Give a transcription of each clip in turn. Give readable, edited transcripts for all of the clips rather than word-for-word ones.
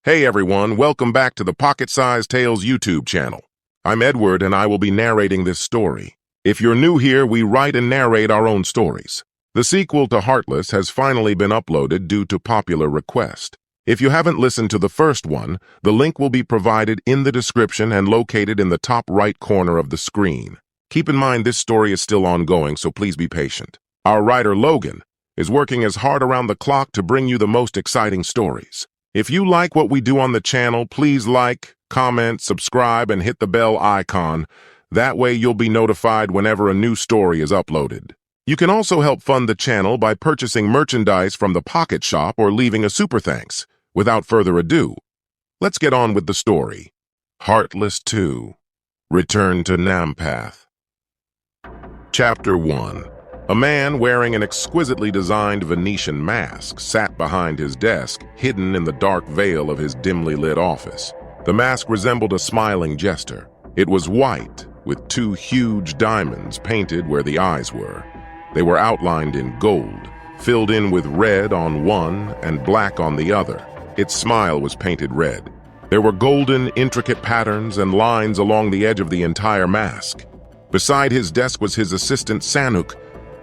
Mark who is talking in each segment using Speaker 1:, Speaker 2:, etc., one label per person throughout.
Speaker 1: Hey everyone, welcome back to the Pocket-Sized Tales YouTube channel. I'm Edward and I will be narrating this story. If you're new here, we write and narrate our own stories. The sequel to Heartless has finally been uploaded due to popular request. If you haven't listened to the first one, the link will be provided in the description and located in the top right corner of the screen. Keep in mind this story is still ongoing, so please be patient. Our writer Logan is working as hard around the clock to bring you the most exciting stories. If you like what we do on the channel, please like, comment, subscribe, and hit the bell icon. That way you'll be notified whenever a new story is uploaded. You can also help fund the channel by purchasing merchandise from the Pocket Shop or leaving a super thanks. Without further ado, let's get on with the story. Heartless 2. Return to Nampath. Chapter 1. A man wearing an exquisitely designed Venetian mask sat behind his desk, hidden in the dark veil of his dimly lit office. The mask resembled a smiling jester. It was white, with two huge diamonds painted where the eyes were. They were outlined in gold, filled in with red on one and black on the other. Its smile was painted red. There were golden, intricate patterns and lines along the edge of the entire mask. Beside his desk was his assistant Sanuk.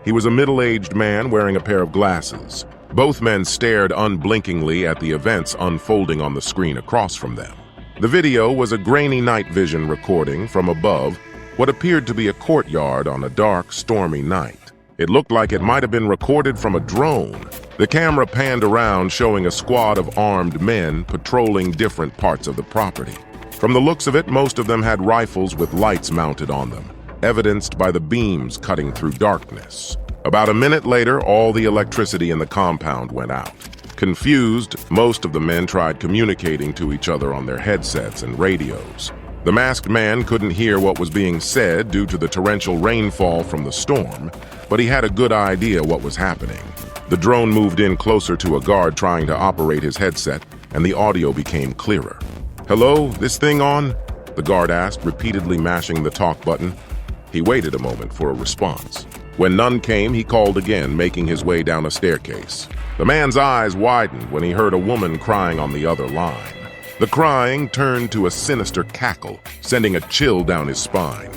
Speaker 1: He was a middle-aged man wearing a pair of glasses. Both men stared unblinkingly at the events unfolding on the screen across from them. The video was a grainy night vision recording from above what appeared to be a courtyard on a dark, stormy night. It looked like it might have been recorded from a drone. The camera panned around, showing a squad of armed men patrolling different parts of the property. From the looks of it, most of them had rifles with lights mounted on them, evidenced by the beams cutting through darkness. About a minute later, all the electricity in the compound went out. Confused, most of the men tried communicating to each other on their headsets and radios. The masked man couldn't hear what was being said due to the torrential rainfall from the storm, but he had a good idea what was happening. The drone moved in closer to a guard trying to operate his headset, and the audio became clearer. "Hello, this thing on?" the guard asked, repeatedly mashing the talk button. He waited a moment for a response. When none came, he called again, making his way down a staircase. The man's eyes widened when he heard a woman crying on the other line. The crying turned to a sinister cackle, sending a chill down his spine.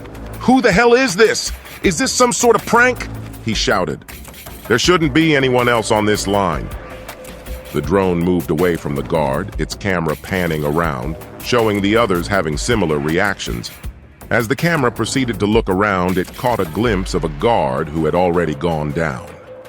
Speaker 1: "Who the hell is this? Is this some sort of prank?" he shouted. "There shouldn't be anyone else on this line." The drone moved away from the guard, its camera panning around, showing the others having similar reactions. As the camera proceeded to look around, it caught a glimpse of a guard who had already gone down.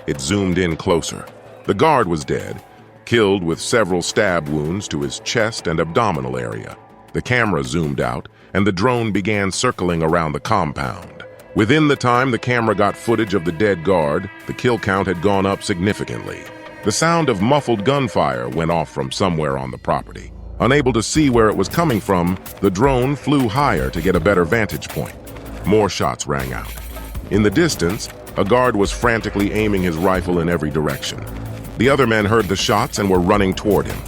Speaker 1: It zoomed in closer. The guard was dead, killed with several stab wounds to his chest and abdominal area. The camera zoomed out, and the drone began circling around the compound. Within the time the camera got footage of the dead guard, the kill count had gone up significantly. The sound of muffled gunfire went off from somewhere on the property. Unable to see where it was coming from, the drone flew higher to get a better vantage point. More shots rang out. In the distance, a guard was frantically aiming his rifle in every direction. The other men heard the shots and were running toward him.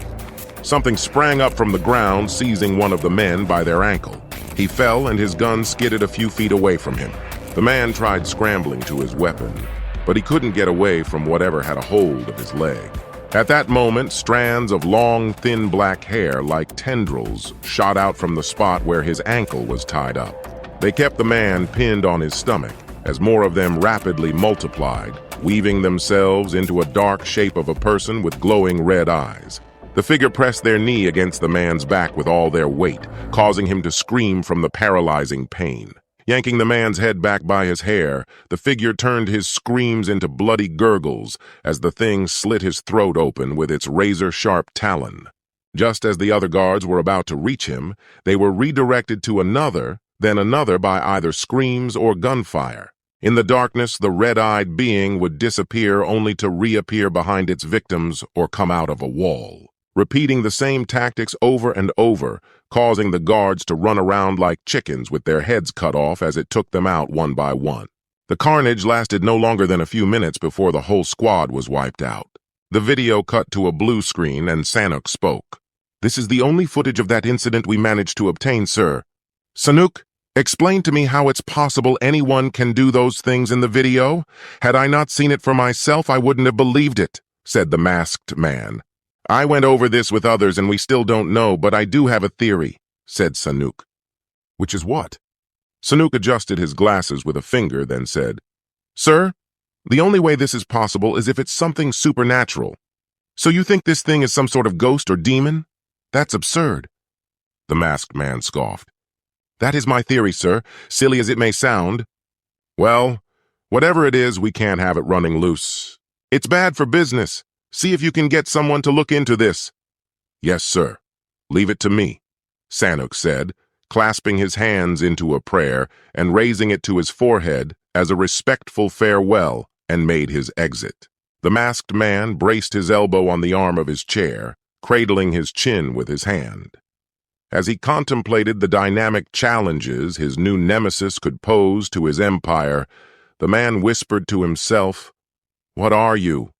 Speaker 1: Something sprang up from the ground, seizing one of the men by their ankle. He fell and his gun skidded a few feet away from him. The man tried scrambling to his weapon, but he couldn't get away from whatever had a hold of his leg. At that moment, strands of long, thin black hair like tendrils shot out from the spot where his ankle was tied up. They kept the man pinned on his stomach as more of them rapidly multiplied, weaving themselves into a dark shape of a person with glowing red eyes. The figure pressed their knee against the man's back with all their weight, causing him to scream from the paralyzing pain. Yanking the man's head back by his hair, the figure turned his screams into bloody gurgles as the thing slit his throat open with its razor-sharp talon. Just as the other guards were about to reach him, they were redirected to another, then another by either screams or gunfire. In the darkness, the red-eyed being would disappear only to reappear behind its victims or come out of a wall, repeating the same tactics over and over, causing the guards to run around like chickens with their heads cut off as it took them out one by one. The carnage lasted no longer than a few minutes before the whole squad was wiped out. The video cut to a blue screen and Sanuk spoke. "This is the only footage of that incident we managed to obtain, sir. Sanuk, explain to me how it's possible anyone can do those things in the video. Had I not seen it for myself, I wouldn't have believed it," said the masked man. I went over this with others and we still don't know, but I do have a theory, said Sanuk. Which is what? Sanuk adjusted his glasses with a finger, then said, Sir, the only way this is possible is if it's something supernatural. So you think this thing is some sort of ghost or demon? That's absurd. The masked man scoffed. That is my theory, sir, silly as it may sound. Well, whatever it is, we can't have it running loose. It's bad for business. See if you can get someone to look into this. Yes, sir. Leave it to me, Sanuk said, clasping his hands into a prayer and raising it to his forehead as a respectful farewell, and made his exit. The masked man braced his elbow on the arm of his chair, cradling his chin with his hand. As he contemplated the dynamic challenges his new nemesis could pose to his empire, the man whispered to himself, What are you?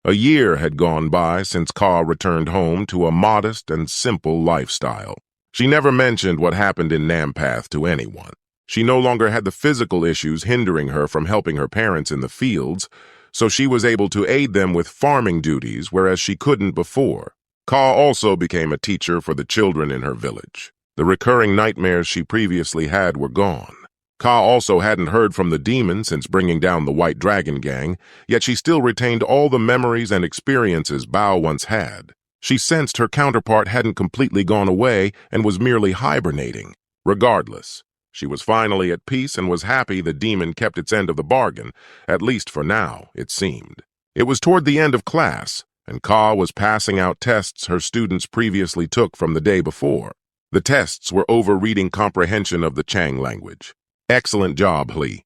Speaker 1: A year had gone by since Ka returned home to a modest and simple lifestyle. She never mentioned what happened in Nampath to anyone. She no longer had the physical issues hindering her from helping her parents in the fields, so she was able to aid them with farming duties, whereas she couldn't before. Ka also became a teacher for the children in her village. The recurring nightmares she previously had were gone. Ka also hadn't heard from the demon since bringing down the White Dragon Gang, yet she still retained all the memories and experiences Bao once had. She sensed her counterpart hadn't completely gone away and was merely hibernating. Regardless, she was finally at peace and was happy the demon kept its end of the bargain, at least for now, it seemed. It was toward the end of class, and Ka was passing out tests her students previously took from the day before. The tests were over reading comprehension of the Chang language. Excellent job, Hle.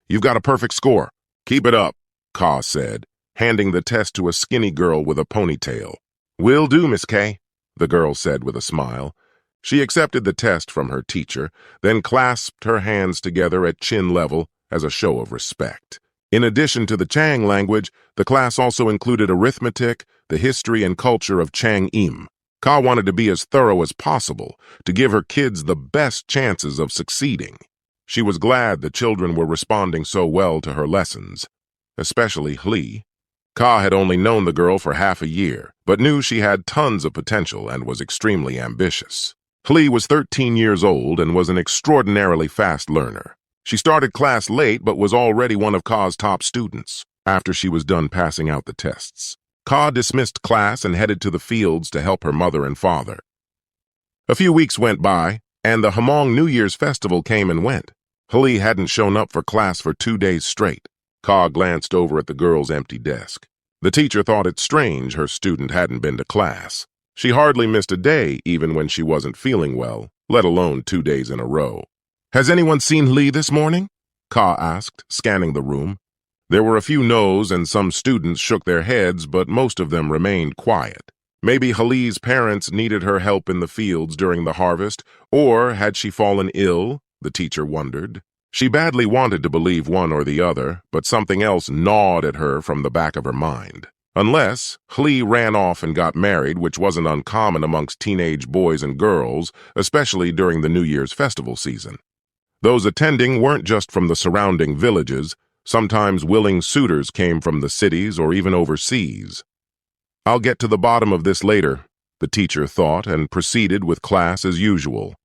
Speaker 1: You've got a perfect score. Keep it up, Ka said, handing the test to a skinny girl with a ponytail. Will do, Miss K, the girl said with a smile. She accepted the test from her teacher, then clasped her hands together at chin level as a show of respect. In addition to the Chang language, the class also included arithmetic, the history and culture of Chang-im. Ka wanted to be as thorough as possible, to give her kids the best chances of succeeding. She was glad the children were responding so well to her lessons, especially Hle. Ka had only known the girl for half a year, but knew she had tons of potential and was extremely ambitious. Hle was 13 years old and was an extraordinarily fast learner. She started class late but was already one of Ka's top students after she was done passing out the tests. Ka dismissed class and headed to the fields to help her mother and father. A few weeks went by, and the Hmong New Year's festival came and went. Hle hadn't shown up for class for 2 days straight. Ka glanced over at the girl's empty desk. The teacher thought it strange her student hadn't been to class. She hardly missed a day even when she wasn't feeling well, let alone 2 days in a row. Has anyone seen Hle this morning? Ka asked, scanning the room. There were a few no's and some students shook their heads, but most of them remained quiet. Maybe Hle's parents needed her help in the fields during the harvest, or had she fallen ill, the teacher wondered. She badly wanted to believe one or the other, but something else gnawed at her from the back of her mind. Unless Hle ran off and got married, which wasn't uncommon amongst teenage boys and girls, especially during the New Year's festival season. Those attending weren't just from the surrounding villages. Sometimes willing suitors came from the cities or even overseas. I'll get to the bottom of this later, the teacher thought, and proceeded with class as usual.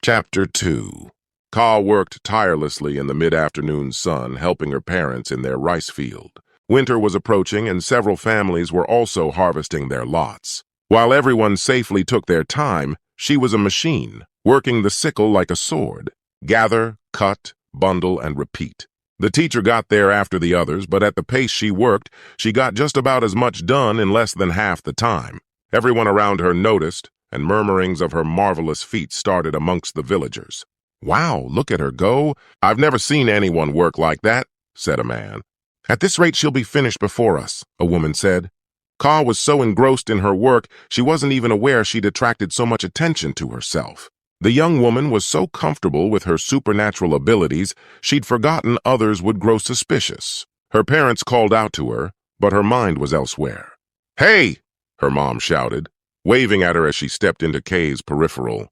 Speaker 1: Chapter 2. Ka worked tirelessly in the mid-afternoon sun, helping her parents in their rice field. Winter was approaching, and several families were also harvesting their lots. While everyone safely took their time, she was a machine, working the sickle like a sword. Gather, cut, bundle, and repeat. The teacher got there after the others, but at the pace she worked, she got just about as much done in less than half the time. Everyone around her noticed, and murmurings of her marvelous feat started amongst the villagers. Wow, look at her go. I've never seen anyone work like that, said a man. At this rate, she'll be finished before us, a woman said. Ka was so engrossed in her work, she wasn't even aware she'd attracted so much attention to herself. The young woman was so comfortable with her supernatural abilities, she'd forgotten others would grow suspicious. Her parents called out to her, but her mind was elsewhere. Hey, her mom shouted, waving at her as she stepped into Kay's peripheral.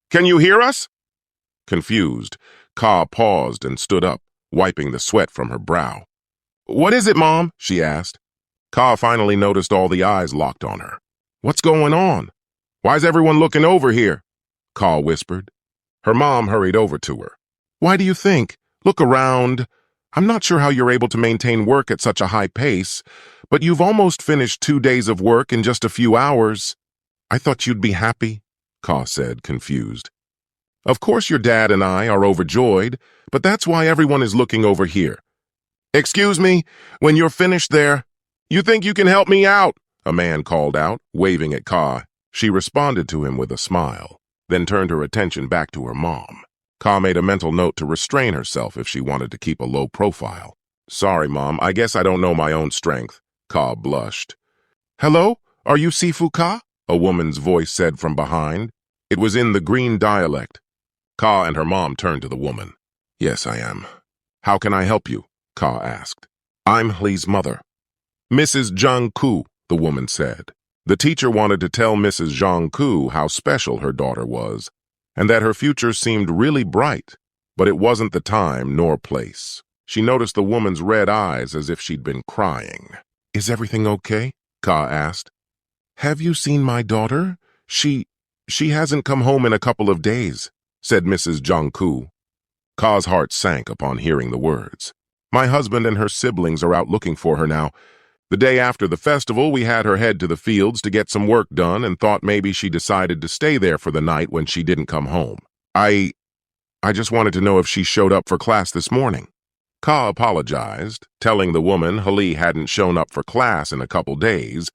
Speaker 1: Can you hear us? Confused, Ka paused and stood up, wiping the sweat from her brow. What is it, Mom? She asked. Ka finally noticed all the eyes locked on her. "What's going on? Why's everyone looking over here?" Ka whispered. Her mom hurried over to her. "Why do you think? Look around. I'm not sure how you're able to maintain work at such a high pace, but you've almost finished 2 days of work in just a few hours." "I thought you'd be happy," Ka said, confused. "Of course your dad and I are overjoyed, but that's why everyone is looking over here." "Excuse me, when you're finished there, you think you can help me out?" a man called out, waving at Ka. She responded to him with a smile, then turned her attention back to her mom. Ka made a mental note to restrain herself if she wanted to keep a low profile. "Sorry, Mom, I guess I don't know my own strength." Ka blushed. "Hello? Are you Sifu Ka?" a woman's voice said from behind. It was in the Green dialect. Ka and her mom turned to the woman. "Yes, I am. How can I help you?" Ka asked. "I'm Lee's mother." "Mrs. Zhang Ku," the woman said. The teacher wanted to tell Mrs. Zhang Ku how special her daughter was, and that her future seemed really bright, but it wasn't the time nor place. She noticed the woman's red eyes as if she'd been crying. "Is everything okay?" Ka asked. "Have you seen my daughter? She hasn't come home in a couple of days," said Mrs. Zhang Ku. Ka's heart sank upon hearing the words. "My husband and her siblings are out looking for her now. The day after the festival, we had her head to the fields to get some work done and thought maybe she decided to stay there for the night when she didn't come home. I just wanted to know if she showed up for class this morning." Ka apologized, telling the woman Lee hadn't shown up for class in a couple days.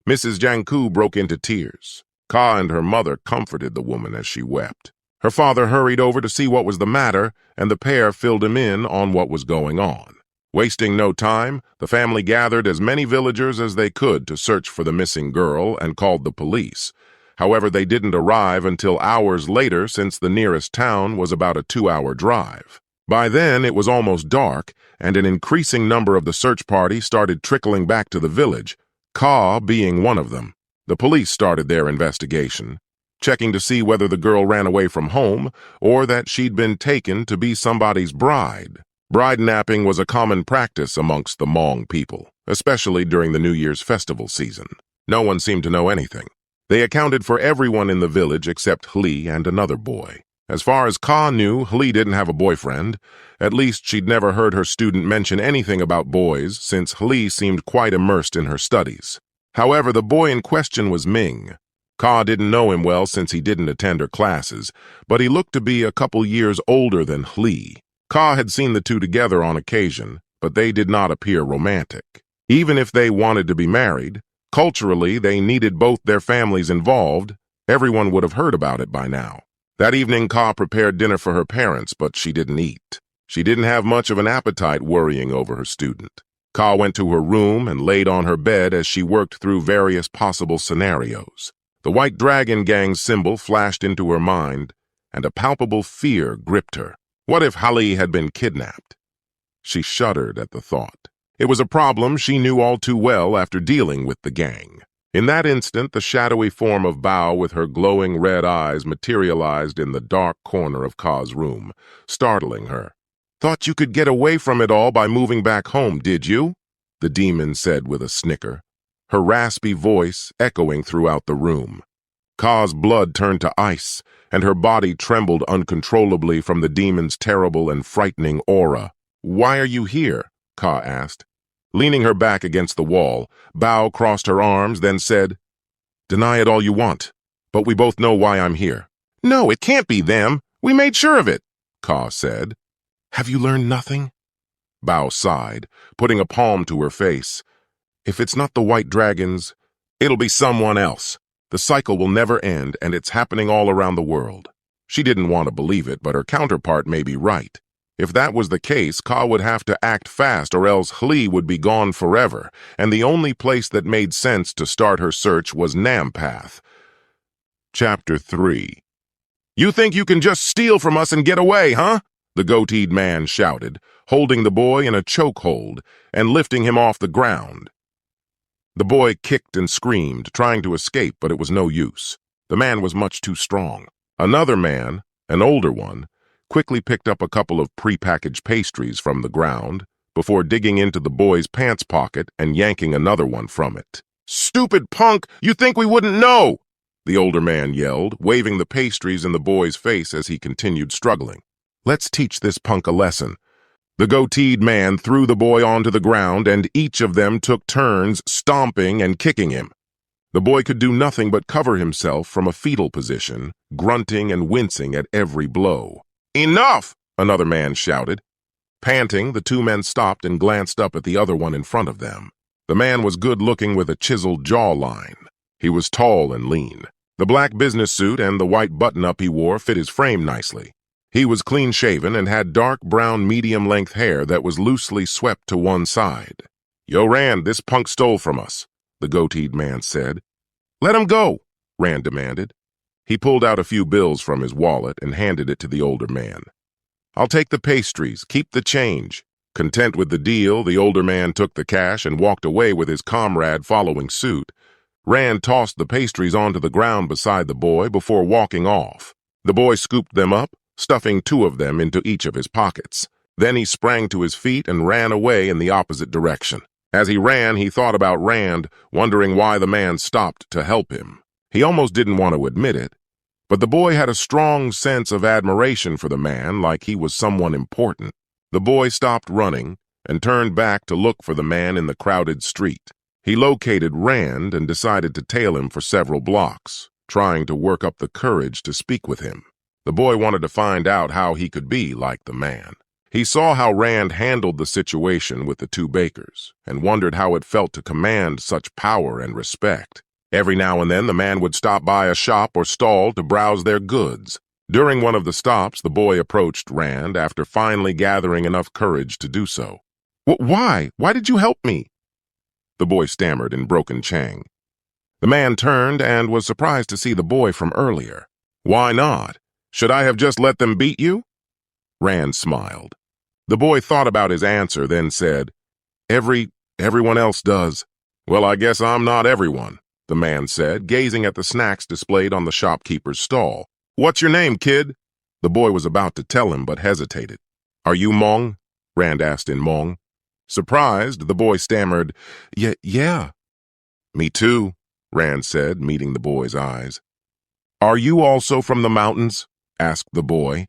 Speaker 1: Mrs. Janku broke into tears. Ka and her mother comforted the woman as she wept. Her father hurried over to see what was the matter, and the pair filled him in on what was going on. Wasting no time, the family gathered as many villagers as they could to search for the missing girl and called the police. However, they didn't arrive until hours later since the nearest town was about a 2-hour drive. By then, it was almost dark, and an increasing number of the search party started trickling back to the village, Ka being one of them. The police started their investigation, checking to see whether the girl ran away from home or that she'd been taken to be somebody's bride. Bride napping was a common practice amongst the Hmong people, especially during the New Year's festival season. No one seemed to know anything. They accounted for everyone in the village except Lee and another boy. As far as Ka knew, Lee didn't have a boyfriend. At least she'd never heard her student mention anything about boys, since Lee seemed quite immersed in her studies. However, the boy in question was Ming. Ka didn't know him well since he didn't attend her classes, but he looked to be a couple years older than Lee. Ka had seen the two together on occasion, but they did not appear romantic. Even if they wanted to be married, culturally they needed both their families involved. Everyone would have heard about it by now. That evening, Ka prepared dinner for her parents, but she didn't eat. She didn't have much of an appetite worrying over her student. Ka went to her room and laid on her bed as she worked through various possible scenarios. The White Dragon Gang symbol flashed into her mind, and a palpable fear gripped her. What if Hali had been kidnapped? She shuddered at the thought. It was a problem she knew all too well after dealing with the gang. In that instant, the shadowy form of Bao with her glowing red eyes materialized in the dark corner of Ka's room, startling her. "Thought you could get away from it all by moving back home, did you?" the demon said with a snicker, her raspy voice echoing throughout the room. Ka's blood turned to ice, and her body trembled uncontrollably from the demon's terrible and frightening aura. "Why are you here?" Ka asked. Leaning her back against the wall, Bao crossed her arms, then said, "Deny it all you want, but we both know why I'm here." "No, it can't be them. We made sure of it," Ka said. "Have you learned nothing?" Bao sighed, putting a palm to her face. "If it's not the White Dragons, it'll be someone else. The cycle will never end, and it's happening all around the world." She didn't want to believe it, but her counterpart may be right. If that was the case, Ka would have to act fast or else Lee would be gone forever, and the only place that made sense to start her search was Nampath. Chapter 3. "You think you can just steal from us and get away, huh?" the goateed man shouted, holding the boy in a chokehold and lifting him off the ground. The boy kicked and screamed, trying to escape, but it was no use. The man was much too strong. Another man, an older one, quickly picked up a couple of prepackaged pastries from the ground before digging into the boy's pants pocket and yanking another one from it. "Stupid punk! You think we wouldn't know!" the older man yelled, waving the pastries in the boy's face as he continued struggling. "Let's teach this punk a lesson." The goateed man threw the boy onto the ground, and each of them took turns stomping and kicking him. The boy could do nothing but cover himself from a fetal position, grunting and wincing at every blow. "Enough!" another man shouted. Panting, the two men stopped and glanced up at the other one in front of them. The man was good-looking with a chiseled jawline. He was tall and lean. The black business suit and the white button-up he wore fit his frame nicely. He was clean-shaven and had dark brown medium-length hair that was loosely swept to one side. "Yo, Rand, this punk stole from us," the goateed man said. "Let him go," Rand demanded. He pulled out a few bills from his wallet and handed it to the older man. "I'll take the pastries, keep the change." Content with the deal, the older man took the cash and walked away with his comrade following suit. Rand tossed the pastries onto the ground beside the boy before walking off. The boy scooped them up, stuffing 2 of them into each of his pockets. Then he sprang to his feet and ran away in the opposite direction. As he ran, he thought about Rand, wondering why the man stopped to help him. He almost didn't want to admit it, but the boy had a strong sense of admiration for the man, like he was someone important. The boy stopped running and turned back to look for the man in the crowded street. He located Rand and decided to tail him for several blocks, trying to work up the courage to speak with him. The boy wanted to find out how he could be like the man. He saw how Rand handled the situation with the 2 bakers and wondered how it felt to command such power and respect. Every now and then the man would stop by a shop or stall to browse their goods. During one of the stops, the boy approached Rand after finally gathering enough courage to do so. Why? Why did you help me?" the boy stammered in broken Chang. The man turned and was surprised to see the boy from earlier. "Why not? Should I have just let them beat you?" Rand smiled. The boy thought about his answer, then said, Everyone else does." "Well, I guess I'm not everyone," the man said, gazing at the snacks displayed on the shopkeeper's stall. "What's your name, kid?" The boy was about to tell him, but hesitated. "Are you Hmong?" Rand asked in Hmong. Surprised, the boy stammered, Yeah. "Me too," Rand said, meeting the boy's eyes. "Are you also from the mountains?" asked the boy.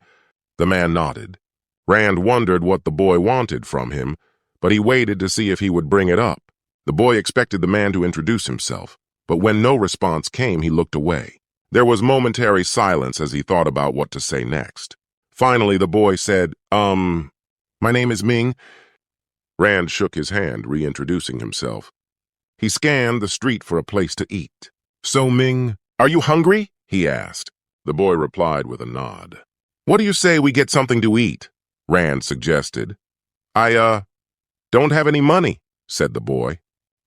Speaker 1: The man nodded. Rand wondered what the boy wanted from him, but he waited to see if he would bring it up. The boy expected the man to introduce himself, but when no response came, he looked away. There was momentary silence as he thought about what to say next. Finally, the boy said, My name is Ming." Rand shook his hand, reintroducing himself. He scanned the street for a place to eat. "So, Ming, are you hungry?" he asked. The boy replied with a nod. "What do you say we get something to eat?" Rand suggested. I don't have any money," said the boy.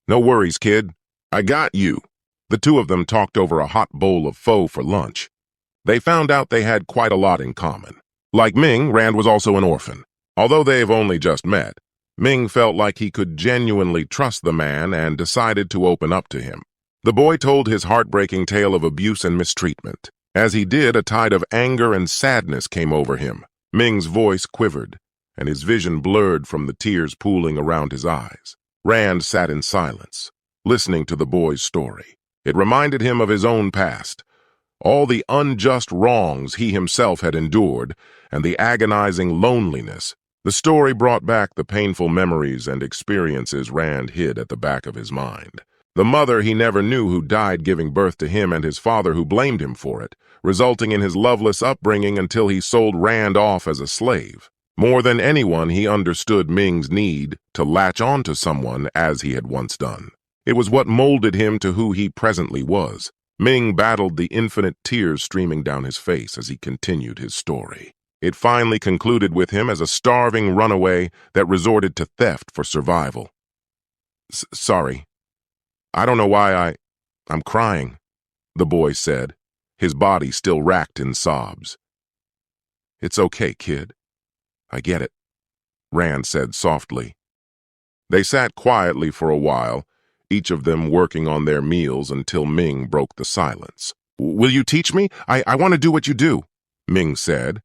Speaker 1: "No worries, kid. I got you." The 2 of them talked over a hot bowl of pho for lunch. They found out they had quite a lot in common. Like Ming, Rand was also an orphan. Although they've only just met, Ming felt like he could genuinely trust the man and decided to open up to him. The boy told his heartbreaking tale of abuse and mistreatment. As he did, a tide of anger and sadness came over him. Ming's voice quivered, and his vision blurred from the tears pooling around his eyes. Rand sat in silence, listening to the boy's story. It reminded him of his own past, all the unjust wrongs he himself had endured, and the agonizing loneliness. The story brought back the painful memories and experiences Rand hid at the back of his mind. The mother he never knew who died giving birth to him, and his father who blamed him for it, resulting in his loveless upbringing until he sold Rand off as a slave. More than anyone, he understood Ming's need to latch on to someone as he had once done. It was what molded him to who he presently was. Ming battled the infinite tears streaming down his face as he continued his story. It finally concluded with him as a starving runaway that resorted to theft for survival. Sorry. I don't know why I'm crying," the boy said, his body still racked in sobs. "It's okay, kid. I get it," Rand said softly. They sat quietly for a while, each of them working on their meals until Ming broke the silence. "Will you teach me? I want to do what you do," Ming said.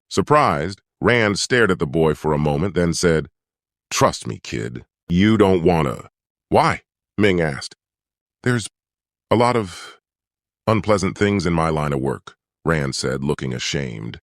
Speaker 1: Surprised, Rand stared at the boy for a moment, then said, Trust me, kid. You don't wanna. Why? Ming asked. There's a lot of unpleasant things in my line of work, Rand said, looking ashamed.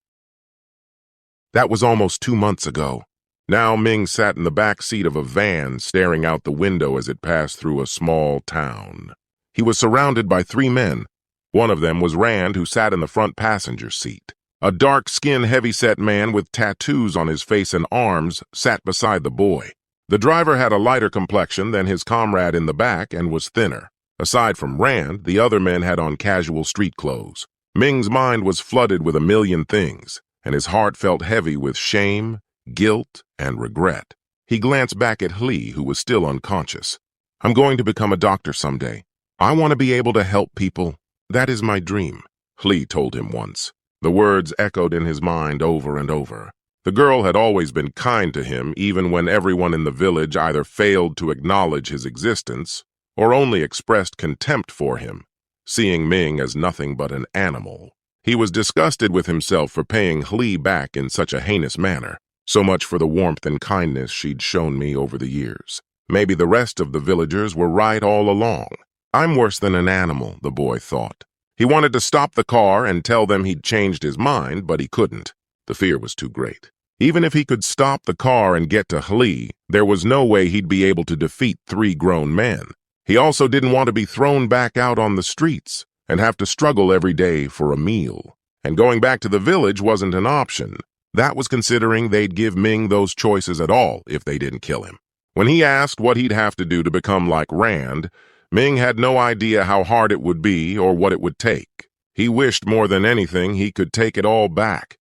Speaker 1: That was almost 2 months ago. Now Ming sat in the back seat of a van, staring out the window as it passed through a small town. He was surrounded by 3 men. One of them was Rand, who sat in the front passenger seat. A dark-skinned, heavy-set man with tattoos on his face and arms sat beside the boy. The driver had a lighter complexion than his comrade in the back and was thinner. Aside from Rand, the other men had on casual street clothes. Ming's mind was flooded with a million things, and his heart felt heavy with shame, guilt, and regret. He glanced back at Lee, who was still unconscious. I'm going to become a doctor someday. I want to be able to help people. That is my dream, Lee told him once. The words echoed in his mind over and over. The girl had always been kind to him, even when everyone in the village either failed to acknowledge his existence or only expressed contempt for him, seeing Ming as nothing but an animal. He was disgusted with himself for paying Lee back in such a heinous manner. So much for the warmth and kindness she'd shown me over the years. Maybe the rest of the villagers were right all along. I'm worse than an animal, the boy thought. He wanted to stop the car and tell them he'd changed his mind, but he couldn't. The fear was too great. Even if he could stop the car and get to Lee, there was no way he'd be able to defeat 3 grown men. He also didn't want to be thrown back out on the streets and have to struggle every day for a meal. And going back to the village wasn't an option. That was considering they'd give Ming those choices at all if they didn't kill him. When he asked what he'd have to do to become like Rand, Ming had no idea how hard it would be or what it would take. He wished more than anything he could take it all back.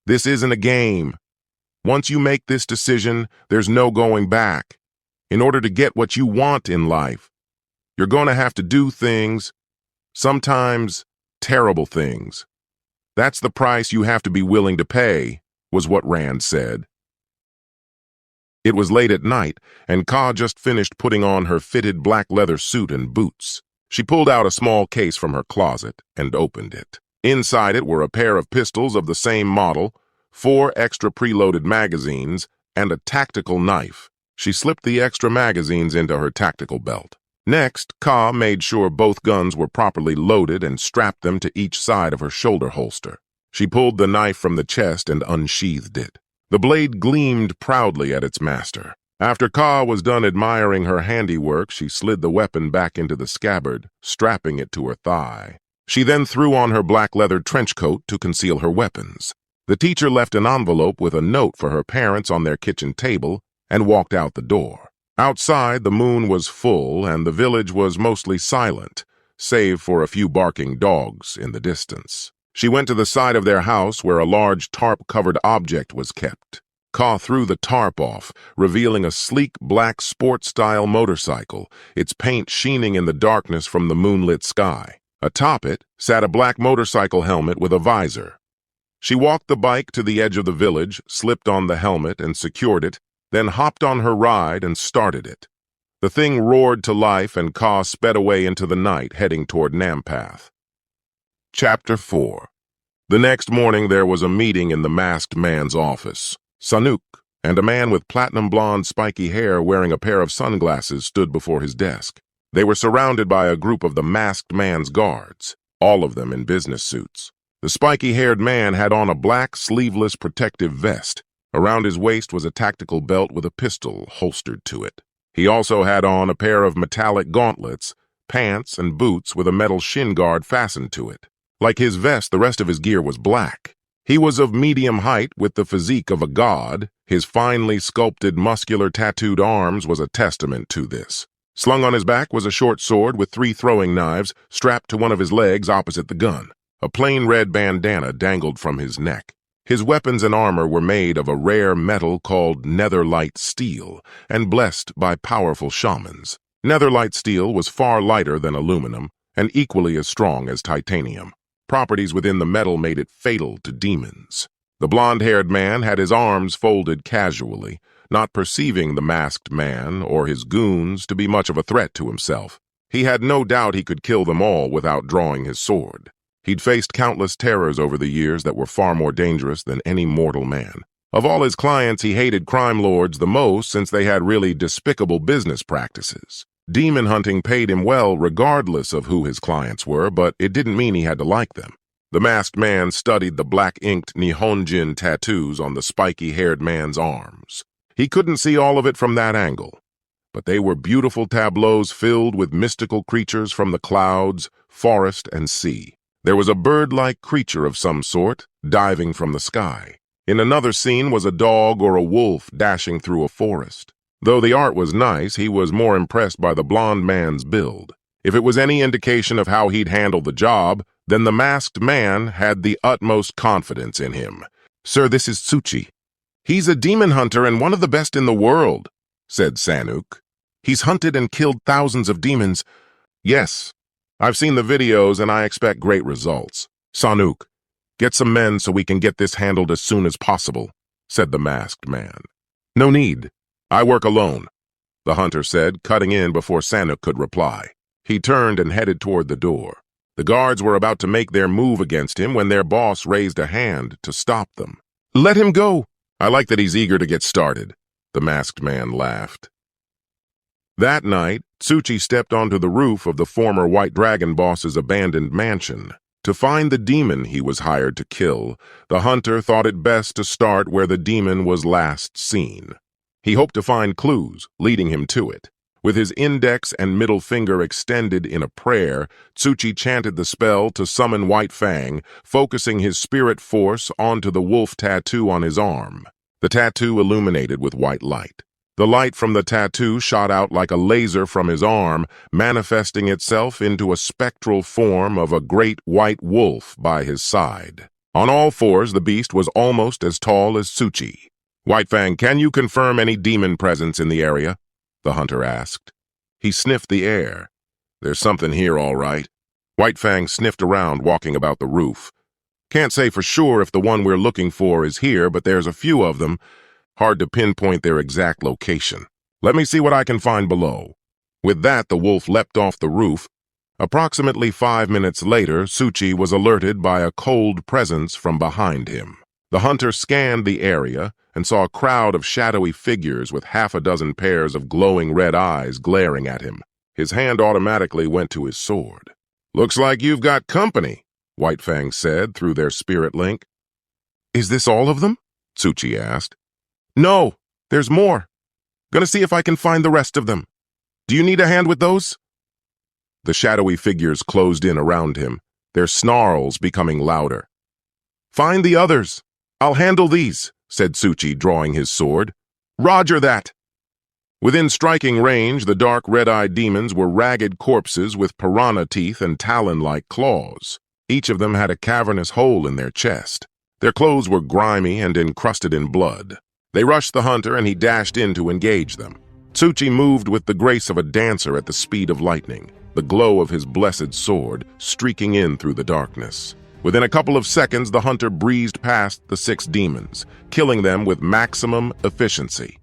Speaker 1: This isn't a game. Once you make this decision, there's no going back. In order to get what you want in life, you're going to have to do things, sometimes terrible things. That's the price you have to be willing to pay, was what Rand said. It was late at night, and Ka just finished putting on her fitted black leather suit and boots. She pulled out a small case from her closet and opened it. Inside it were a pair of pistols of the same model, 4 extra preloaded magazines, and a tactical knife. She slipped the extra magazines into her tactical belt. Next, Ka made sure both guns were properly loaded and strapped them to each side of her shoulder holster. She pulled the knife from the chest and unsheathed it. The blade gleamed proudly at its master. After Ka was done admiring her handiwork, she slid the weapon back into the scabbard, strapping it to her thigh. She then threw on her black leather trench coat to conceal her weapons. The teacher left an envelope with a note for her parents on their kitchen table and walked out the door. Outside, the moon was full and the village was mostly silent, save for a few barking dogs in the distance. She went to the side of their house where a large tarp-covered object was kept. Ka threw the tarp off, revealing a sleek black sport-style motorcycle, its paint sheening in the darkness from the moonlit sky. Atop it sat a black motorcycle helmet with a visor. She walked the bike to the edge of the village, slipped on the helmet and secured it, then hopped on her ride and started it. The thing roared to life and Ka sped away into the night, heading toward Nampath. Chapter 4. The next morning there was a meeting in the masked man's office. Sanuk and a man with platinum blonde spiky hair wearing a pair of sunglasses stood before his desk. They were surrounded by a group of the masked man's guards, all of them in business suits. The spiky-haired man had on a black, sleeveless protective vest. Around his waist was a tactical belt with a pistol holstered to it. He also had on a pair of metallic gauntlets, pants, and boots with a metal shin guard fastened to it. Like his vest, the rest of his gear was black. He was of medium height with the physique of a god. His finely sculpted, muscular, tattooed arms was a testament to this. Slung on his back was a short sword with 3 throwing knives strapped to one of his legs opposite the gun. A plain red bandana dangled from his neck. His weapons and armor were made of a rare metal called netherlight steel and blessed by powerful shamans. Netherlight steel was far lighter than aluminum and equally as strong as titanium. Properties within the metal made it fatal to demons. The blonde-haired man had his arms folded casually, not perceiving the masked man or his goons to be much of a threat to himself. He had no doubt he could kill them all without drawing his sword. He'd faced countless terrors over the years that were far more dangerous than any mortal man. Of all his clients, he hated crime lords the most since they had really despicable business practices. Demon hunting paid him well regardless of who his clients were, but it didn't mean he had to like them. The masked man studied the black-inked Nihonjin tattoos on the spiky-haired man's arms. He couldn't see all of it from that angle, but they were beautiful tableaus filled with mystical creatures from the clouds, forest, and sea. There was a bird-like creature of some sort, diving from the sky. In another scene was a dog or a wolf dashing through a forest. Though the art was nice, he was more impressed by the blond man's build. If it was any indication of how he'd handle the job, then the masked man had the utmost confidence in him. "Sir, this is Tsuchi. He's a demon hunter and one of the best in the world," said Sanuk. "He's hunted and killed thousands of demons." "Yes, I've seen the videos and I expect great results." "Sanuk, get some men so we can get this handled as soon as possible," said the masked man. "No need. I work alone," the hunter said, cutting in before Sanuk could reply. He turned and headed toward the door. The guards were about to make their move against him when their boss raised a hand to stop them. "Let him go." "I like that he's eager to get started," the masked man laughed. That night, Tsuchi stepped onto the roof of the former White Dragon boss's abandoned mansion. To find the demon he was hired to kill, the hunter thought it best to start where the demon was last seen. He hoped to find clues, leading him to it. With his index and middle finger extended in a prayer, Tsuchi chanted the spell to summon White Fang, focusing his spirit force onto the wolf tattoo on his arm. The tattoo illuminated with white light. The light from the tattoo shot out like a laser from his arm, manifesting itself into a spectral form of a great white wolf by his side. On all fours, the beast was almost as tall as Tsuchi. "White Fang, can you confirm any demon presence in the area?" the hunter asked. He sniffed the air. "There's something here, all right." White Fang sniffed around, walking about the roof. "Can't say for sure if the one we're looking for is here, but there's a few of them. Hard to pinpoint their exact location. Let me see what I can find below." With that, the wolf leapt off the roof. Approximately 5 minutes later, Tsuchi was alerted by a cold presence from behind him. The hunter scanned the area and saw a crowd of shadowy figures with half a dozen pairs of glowing red eyes glaring at him. His hand automatically went to his sword. "Looks like you've got company," White Fang said through their spirit link. "Is this all of them?" Tsuchi asked. "No, there's more. Gonna see if I can find the rest of them. Do you need a hand with those?" The shadowy figures closed in around him, their snarls becoming louder. "Find the others. I'll handle these," said Tsuchi, drawing his sword. "Roger that." Within striking range, the dark red-eyed demons were ragged corpses with piranha teeth and talon-like claws. Each of them had a cavernous hole in their chest. Their clothes were grimy and encrusted in blood. They rushed the hunter and he dashed in to engage them. Tsuchi moved with the grace of a dancer at the speed of lightning, the glow of his blessed sword streaking in through the darkness. Within a couple of seconds, the hunter breezed past the 6 demons, killing them with maximum efficiency.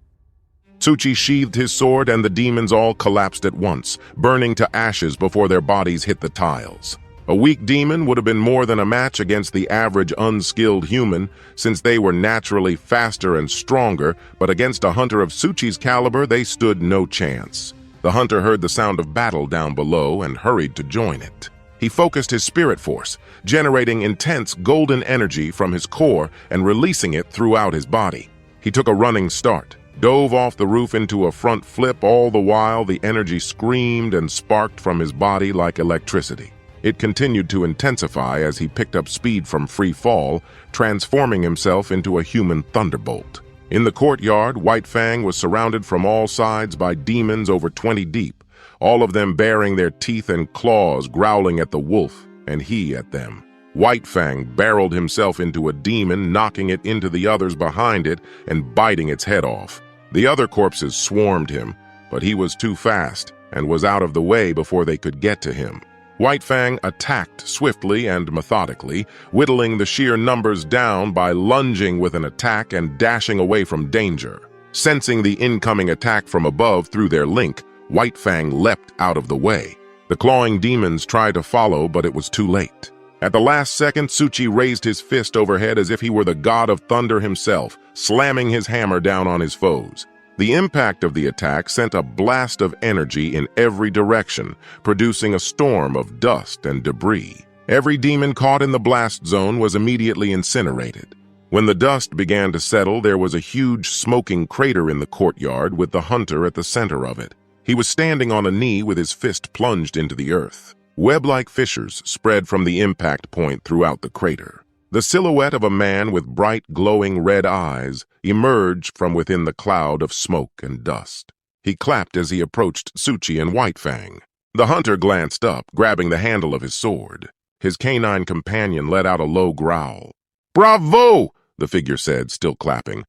Speaker 1: Tsuchi sheathed his sword and the demons all collapsed at once, burning to ashes before their bodies hit the tiles. A weak demon would have been more than a match against the average unskilled human, since they were naturally faster and stronger, but against a hunter of Tsuchi's caliber, they stood no chance. The hunter heard the sound of battle down below and hurried to join it. He focused his spirit force, generating intense golden energy from his core and releasing it throughout his body. He took a running start, dove off the roof into a front flip, all the while the energy screamed and sparked from his body like electricity. It continued to intensify as he picked up speed from free fall, transforming himself into a human thunderbolt. In the courtyard, White Fang was surrounded from all sides by demons over 20 deep, all of them baring their teeth and claws, growling at the wolf, and he at them. White Fang barreled himself into a demon, knocking it into the others behind it and biting its head off. The other corpses swarmed him, but he was too fast and was out of the way before they could get to him. White Fang attacked swiftly and methodically, whittling the sheer numbers down by lunging with an attack and dashing away from danger. Sensing the incoming attack from above through their link, White Fang leapt out of the way. The clawing demons tried to follow, but it was too late. At the last second, Tsuchi raised his fist overhead as if he were the god of thunder himself, slamming his hammer down on his foes. The impact of the attack sent a blast of energy in every direction, producing a storm of dust and debris. Every demon caught in the blast zone was immediately incinerated. When the dust began to settle, there was a huge smoking crater in the courtyard with the hunter at the center of it. He was standing on a knee with his fist plunged into the earth. Web-like fissures spread from the impact point throughout the crater. The silhouette of a man with bright, glowing red eyes emerged from within the cloud of smoke and dust. He clapped as he approached Suchi and White Fang. The hunter glanced up, grabbing the handle of his sword. His canine companion let out a low growl. "Bravo!" the figure said, still clapping.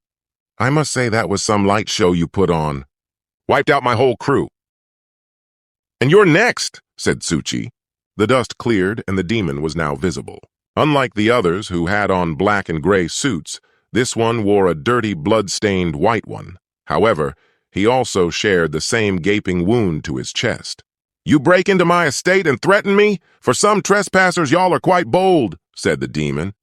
Speaker 1: "I must say that was some light show you put on. Wiped out my whole crew." "And you're next," said Suchi. The dust cleared and the demon was now visible. Unlike the others who had on black and gray suits, this one wore a dirty, blood-stained white one. However, he also shared the same gaping wound to his chest. "You break into my estate and threaten me? For some trespassers, y'all are quite bold," said the demon.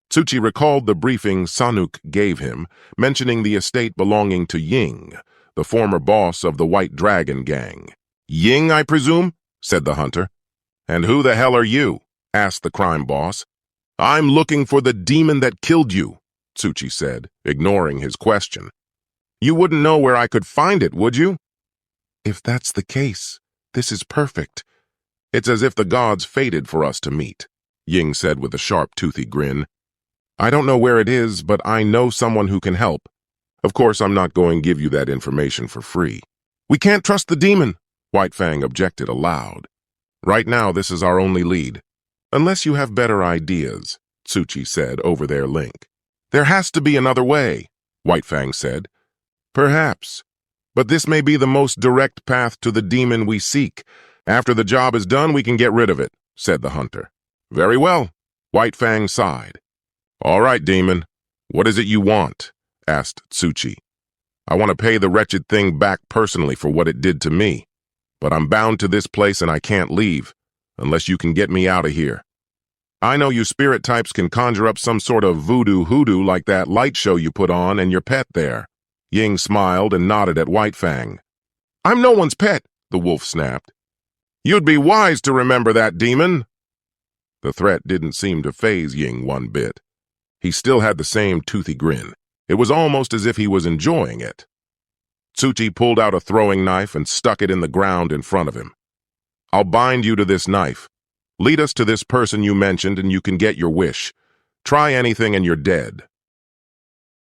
Speaker 1: Suchi recalled the briefing Sanuk gave him, mentioning the estate belonging to Ying, the former boss of the White Dragon gang. "Ying, I presume?" said the hunter. "And who the hell are you?" asked the crime boss. "I'm looking for the demon that killed you," Suchi said, ignoring his question. "You wouldn't know where I could find it, would you?" "If that's the case, this is perfect. It's as if the gods fated for us to meet," Ying said with a sharp, toothy grin. "I don't know where it is, but I know someone who can help. Of course, I'm not going to give you that information for free." "We can't trust the demon," White Fang objected aloud. "Right now, this is our only lead. Unless you have better ideas," Suchi said over their link. "There has to be another way," White Fang said. "Perhaps. But this may be the most direct path to the demon we seek. After the job is done, we can get rid of it," said the hunter. "Very well," White Fang sighed. "All right, demon. What is it you want?" asked Suchi. "I want to pay the wretched thing back personally for what it did to me. But I'm bound to this place and I can't leave, unless you can get me out of here. I know you spirit types can conjure up some sort of voodoo hoodoo like that light show you put on and your pet there." Ying smiled and nodded at White Fang. "I'm no one's pet," the wolf snapped. "You'd be wise to remember that, demon." The threat didn't seem to faze Ying one bit. He still had the same toothy grin. It was almost as if he was enjoying it. Suchi pulled out a throwing knife and stuck it in the ground in front of him. "I'll bind you to this knife. Lead us to this person you mentioned and you can get your wish. Try anything and you're dead."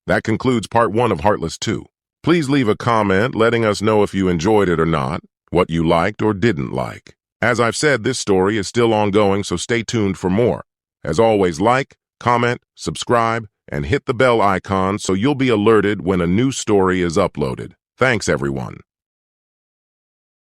Speaker 1: That concludes part 1 of Heartless 2. Please leave a comment letting us know if you enjoyed it or not, what you liked or didn't like. As I've said, this story is still ongoing, so stay tuned for more. As always, like, comment, subscribe, and hit the bell icon so you'll be alerted when a new story is uploaded. Thanks, everyone.